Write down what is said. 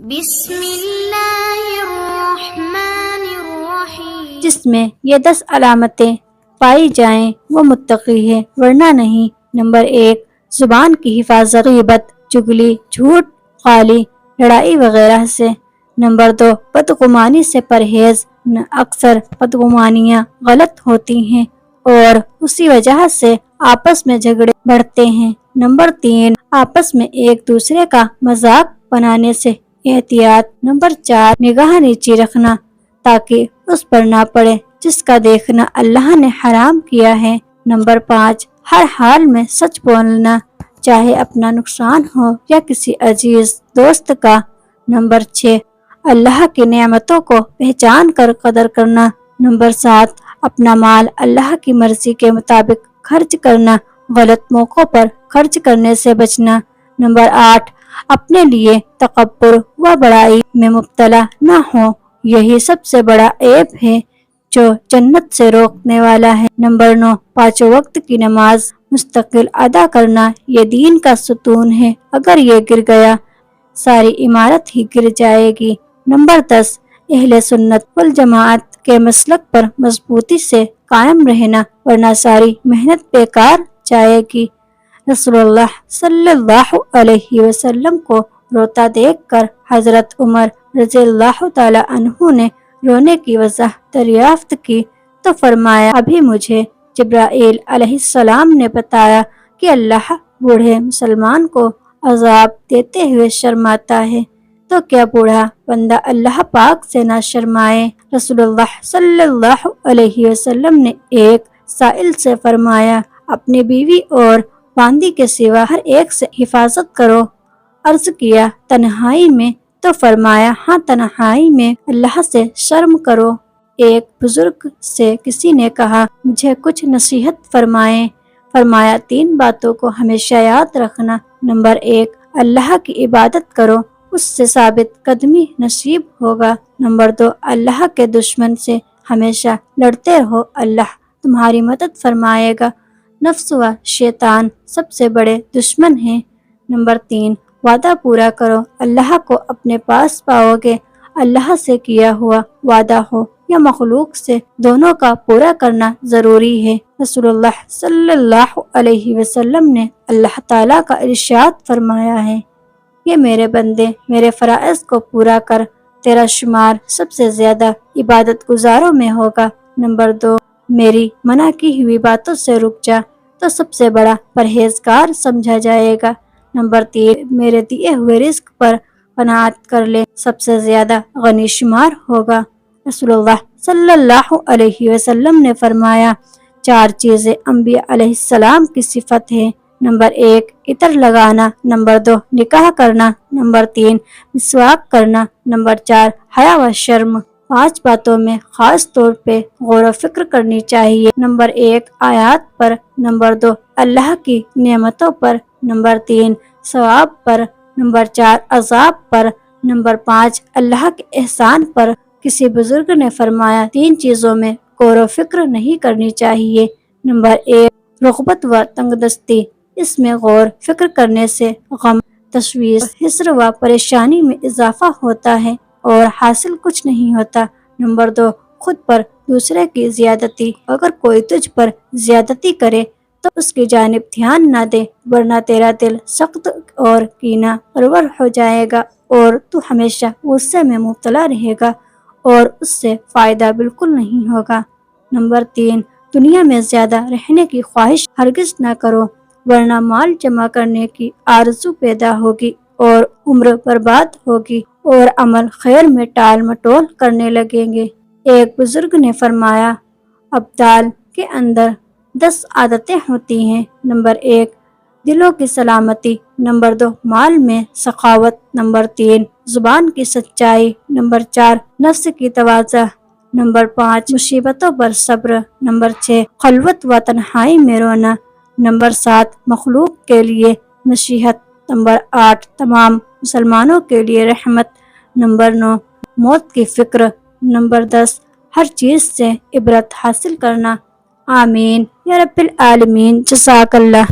بسم اللہ الرحمن الرحیم۔ جس میں یہ 10 علامتیں پائی جائیں وہ متقی ہے ورنہ نہیں۔ نمبر 1، زبان کی حفاظت، غیبت، چغلی، جھوٹ، خالی، لڑائی وغیرہ سے۔ نمبر 2، بدگمانی سے پرہیز۔ اکثر بدگمانیاں غلط ہوتی ہیں اور اسی وجہ سے آپس میں جھگڑے بڑھتے ہیں۔ نمبر 3، آپس میں ایک دوسرے کا مذاق بنانے سے احتیاط۔ نمبر 4، نگاہ نیچی رکھنا تاکہ اس پر نہ پڑے جس کا دیکھنا اللہ نے حرام کیا ہے۔ نمبر 5، ہر حال میں سچ بولنا، چاہے اپنا نقصان ہو یا کسی عزیز دوست کا۔ نمبر 6، اللہ کی نعمتوں کو پہچان کر قدر کرنا۔ نمبر 7، اپنا مال اللہ کی مرضی کے مطابق خرچ کرنا، غلط موقعوں پر خرچ کرنے سے بچنا۔ نمبر 8، اپنے لیے تکبر و بڑائی میں مبتلا نہ ہو، یہی سب سے بڑا عیب ہے جو جنت سے روکنے والا ہے۔ نمبر 9، 5 وقت کی نماز مستقل ادا کرنا، یہ دین کا ستون ہے، اگر یہ گر گیا ساری عمارت ہی گر جائے گی۔ نمبر 10، اہل سنت والجماعت کے مسلک پر مضبوطی سے قائم رہنا ورنہ ساری محنت بیکار جائے گی۔ رسول اللہ صلی اللہ علیہ وسلم کو روتا دیکھ کر حضرت عمر رضی اللہ تعالی عنہ نے رونے کی وجہ دریافت کی تو فرمایا، ابھی مجھے جبرائیل علیہ السلام نے بتایا کہ اللہ بوڑھے مسلمان کو عذاب دیتے ہوئے شرماتا ہے، تو کیا بوڑھا بندہ اللہ پاک سے نہ شرمائے۔ رسول اللہ صلی اللہ علیہ وسلم نے ایک سائل سے فرمایا، اپنی بیوی اور باندی کے سوا ہر ایک سے حفاظت کرو۔ عرض کیا، تنہائی میں؟ تو فرمایا، ہاں، تنہائی میں اللہ سے شرم کرو۔ ایک بزرگ سے کسی نے کہا، مجھے کچھ نصیحت فرمائیں۔ فرمایا، 3 باتوں کو ہمیشہ یاد رکھنا۔ نمبر 1، اللہ کی عبادت کرو، اس سے ثابت قدمی نصیب ہوگا۔ نمبر 2، اللہ کے دشمن سے ہمیشہ لڑتے رہو، اللہ تمہاری مدد فرمائے گا۔ نفس و شیطان سب سے بڑے دشمن ہیں۔ نمبر 3، وعدہ پورا کرو، اللہ کو اپنے پاس پاؤ گے۔ اللہ سے کیا ہوا وعدہ ہو یا مخلوق سے، دونوں کا پورا کرنا ضروری ہے۔ رسول اللہ صلی اللہ علیہ وسلم نے اللہ تعالیٰ کا ارشاد فرمایا ہے، یہ میرے بندے میرے فرائض کو پورا کر، تیرا شمار سب سے زیادہ عبادت گزاروں میں ہوگا۔ نمبر 2، میری منع کی ہوئی باتوں سے رک جا تو سب سے بڑا پرہیزگار سمجھا جائے گا۔ نمبر 3، میرے دیے ہوئے رزق پر قناعت کر لے، سب سے زیادہ غنی شمار ہوگا۔ رسول اللہ صلی اللہ علیہ وسلم نے فرمایا، 4 چیزیں انبیاء علیہ السلام کی صفت ہے۔ نمبر 1، عطر لگانا۔ نمبر 2، نکاح کرنا۔ نمبر 3، مسواک کرنا۔ نمبر 4، حیا و شرم۔ 5 باتوں میں خاص طور پہ غور و فکر کرنی چاہیے۔ نمبر 1، آیات پر۔ نمبر 2، اللہ کی نعمتوں پر۔ نمبر 3، ثواب پر۔ نمبر 4، عذاب پر۔ نمبر 5، اللہ کے احسان پر۔ کسی بزرگ نے فرمایا، 3 چیزوں میں غور و فکر نہیں کرنی چاہیے۔ نمبر 1، رغبت و تنگ دستی، اس میں غور فکر کرنے سے غم، تشویش، حسر و پریشانی میں اضافہ ہوتا ہے اور حاصل کچھ نہیں ہوتا۔ نمبر 2، خود پر دوسرے کی زیادتی، اگر کوئی تجھ پر زیادتی کرے تو اس کی جانب دھیان نہ دے ورنہ تیرا دل سخت اور کینہ پرور ہو جائے گا اور تو ہمیشہ غصے میں مبتلا رہے گا اور اس سے فائدہ بالکل نہیں ہوگا۔ نمبر 3، دنیا میں زیادہ رہنے کی خواہش ہرگز نہ کرو ورنہ مال جمع کرنے کی آرزو پیدا ہوگی اور عمر برباد ہوگی اور عمل خیر میں ٹال مٹول کرنے لگیں گے۔ ایک بزرگ نے فرمایا، ابدال کے اندر 10 عادتیں ہوتی ہیں۔ نمبر 1، دلوں کی سلامتی۔ نمبر 2، مال میں سخاوت۔ نمبر 3، زبان کی سچائی۔ نمبر 4، نفس کی تواضع۔ نمبر 5، مصیبتوں پر صبر۔ نمبر 6، خلوت و تنہائی میں رونا۔ نمبر 7، مخلوق کے لیے نصیحت۔ نمبر 8، تمام مسلمانوں کے لیے رحمت۔ نمبر 9، موت کی فکر۔ نمبر 10، ہر چیز سے عبرت حاصل کرنا۔ آمین یا رب العالمین۔ جزاک اللہ۔